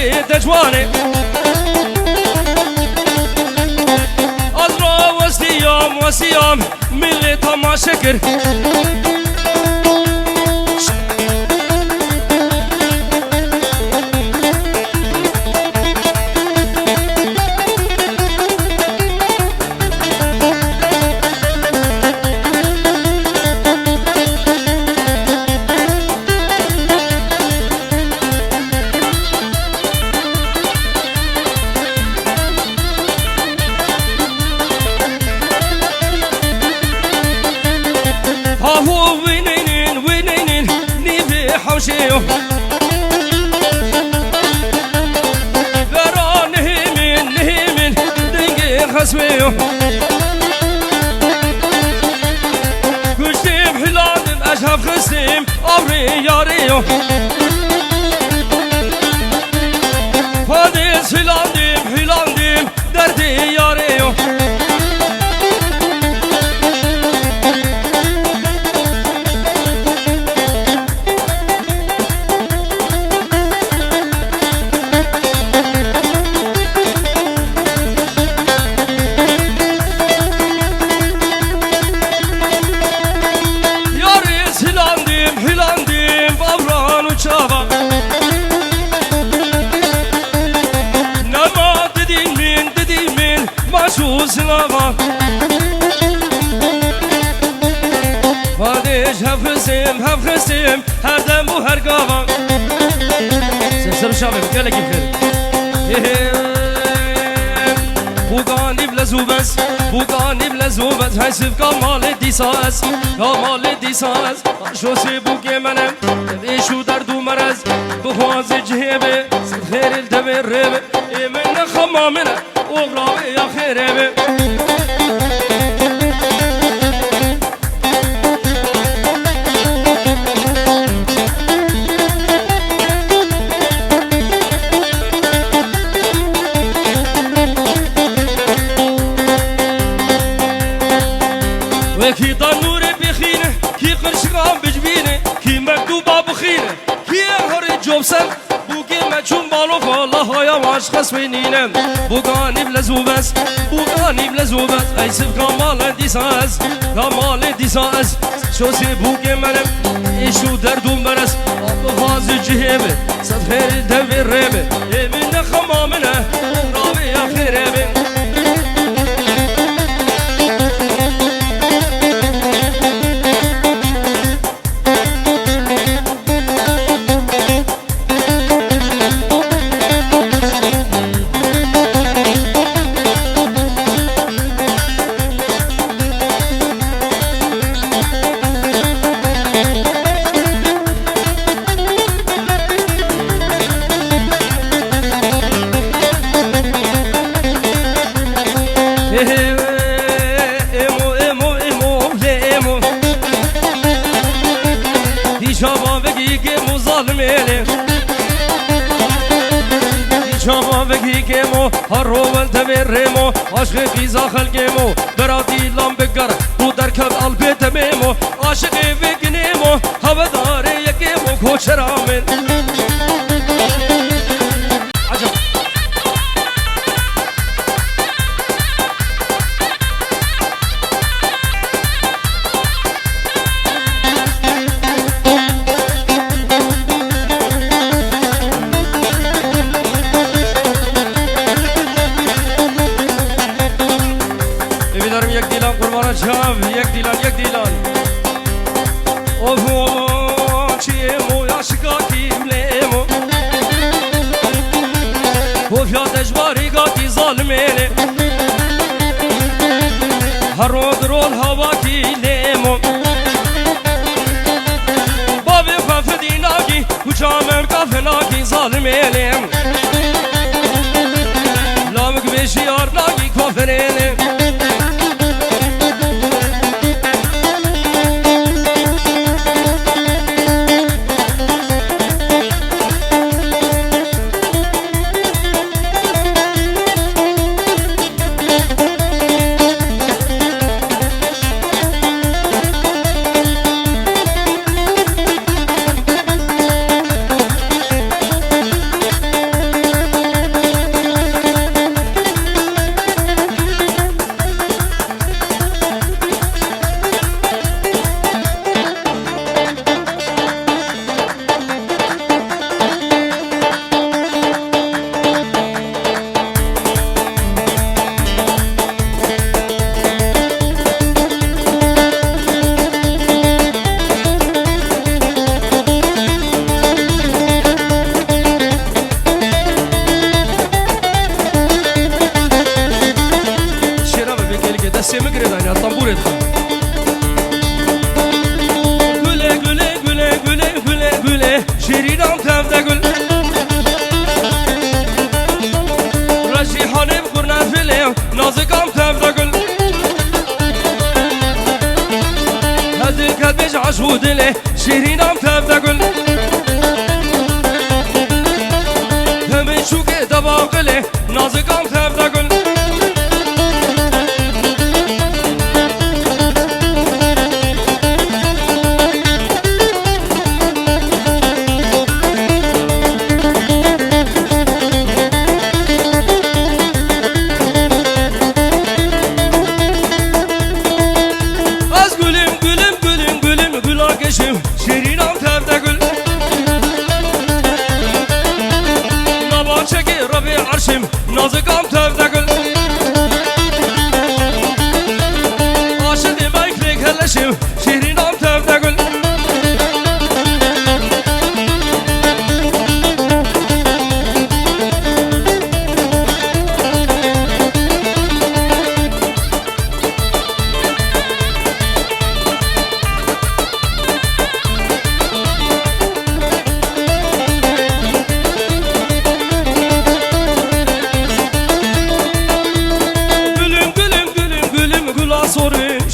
داری دجوانه ازرا وسیام ملی تماشا کرد برا نهيمن دنگي خسويو كشتيم حلادن أشهف خستيم أمري ياريو فاديس حلانديم دردي ياريو Slava Vadiş hafızım her dem bu her gavan Sesler şabim gele gifir Bugani bile zubez Haysif kamali disaz Şosi bu gemenem Eşu derdu merez Buhazı cihebe Sefheril devirrebe Emine khamamine Oğravi ya khirebe وكي ضنور بخينه كي قرشقام بجبينه كي مكتوبة بخينه كي هري جوبسن بوكي مجون بالو فالله يا واش خسوينينم بوغاني بلزوبس ايسف كمال ديساز شوسي بوكي منم ايشو دردوم برس غازي جهيبه سفر الدوي ريبه من خمامنه راوي يا خيريبه هروول تبرمو عاشق فيزا خلقمو براتي لام بقر ودركب قلبي تميمو عاشقي بقنيمو هوا داري يكيمو كوش رامن عجب یک دیلان اوه چیمو عاشقا کیملمو خوف یا دجباری گاتی ظالمینه هر رول هوا کی لیمو بابی خف دیناکی کچامم کافناکی ظالمینه لامک بیشیار ناکی کافرینه دله شیرینم تفته گل همه شوکه دواقله نازکم تفته گل شیرینم تفته گل نبا چکی ربی عرشم نازکم تفته گل عاشق بیکلیک هلشم شیرینم تفته گل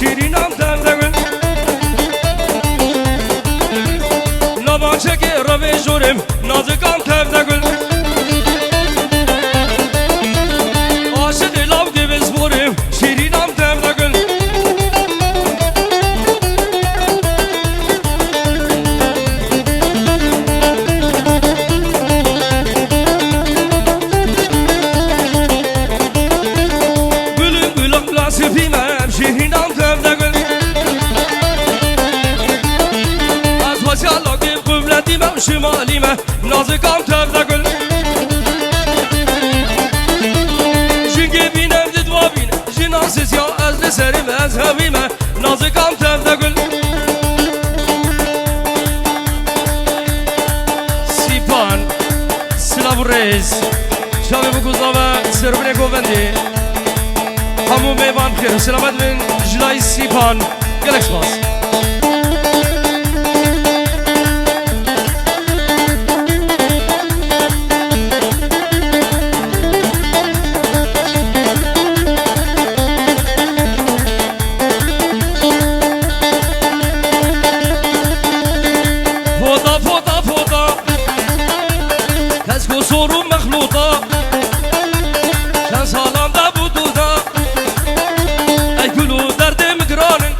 شیرینم تفته گل نبا چکی ربی جورم نازکم تفته گل عاشق لب دیوز بورم شیرینم تفته گل گلم گلم لاسفیمم شیرینم تفته گل از وجه قبلتیمم شمالیمم نازکم تفته گل جنگی بینم ددوا بینم جناسیز یا از لسریم از هویمم نازکم تفته گل سیپان سلاو ریز شاوی بگوزاوه سربنه گووندی همو میوان بخیر سلامت بین جلای سیپان گلک سپاس فوتا فوتا فوتا کسکو سورو مخلوطا چند سالم دا بودو دا ای کلو درد مگرانن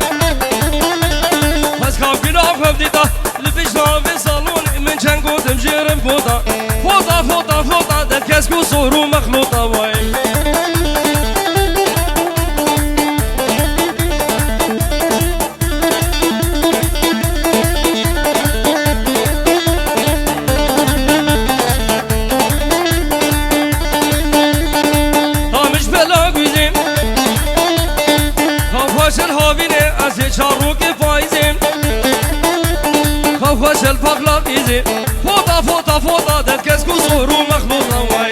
پس کام گناه هم دیتا لبشنام به سالون من چند گودم جیرم فوتا فوتا فوتا فوتا در کسکو سورو مخلوطا وای چاروک فایزیم خوش الفقلا بیزیم فوتا فوتا فوتا در کس کو زورو مخلوق وای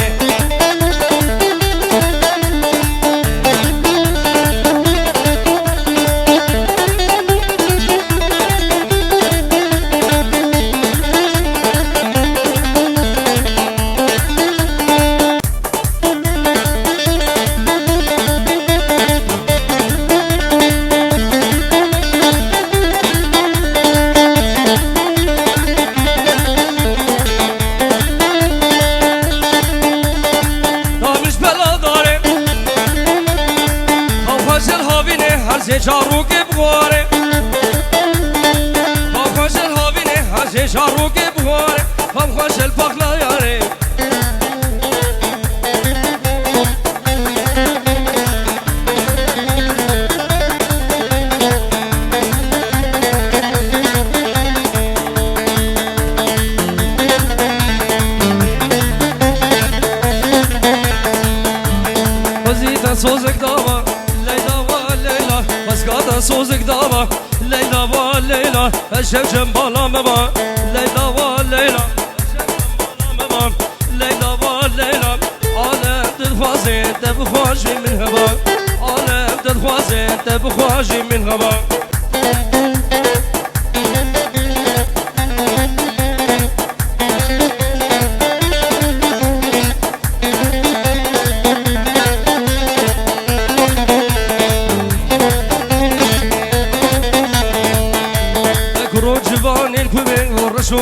چاروک بواره هم خوش الهاوینه هزه چاروک بواره هم خوش الفقلا یاره وزیتا سوزک داوا سوزك دابا ليلى والليلى الشمس بالا مبا ليلى والليلى مبا ليلى والليلى عالم تدخوازي تبخواجي من هبا عالم تدخوازي تبخواجي من هبا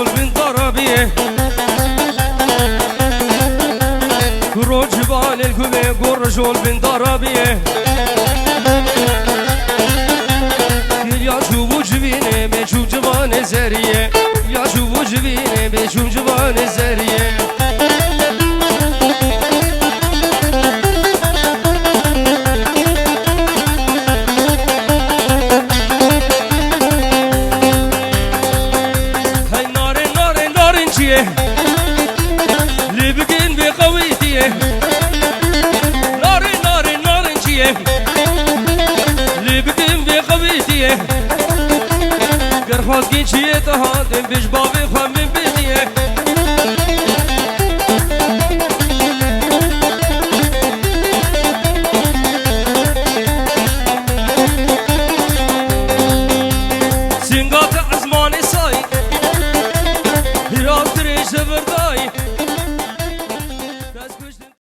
جول من ضربيه روجبان الكوبي قرجول من ضربيه يا شوفو جبيني بشوف جبان زريه يا شوفو جبيني بشوف جبان زريه هاي نار نار نار انشيه اللي بقين بقويتيه نار نار نار انشيه اللي بقين بقويتيه قرفات قين شيه تهادم بجبابي خمم بديه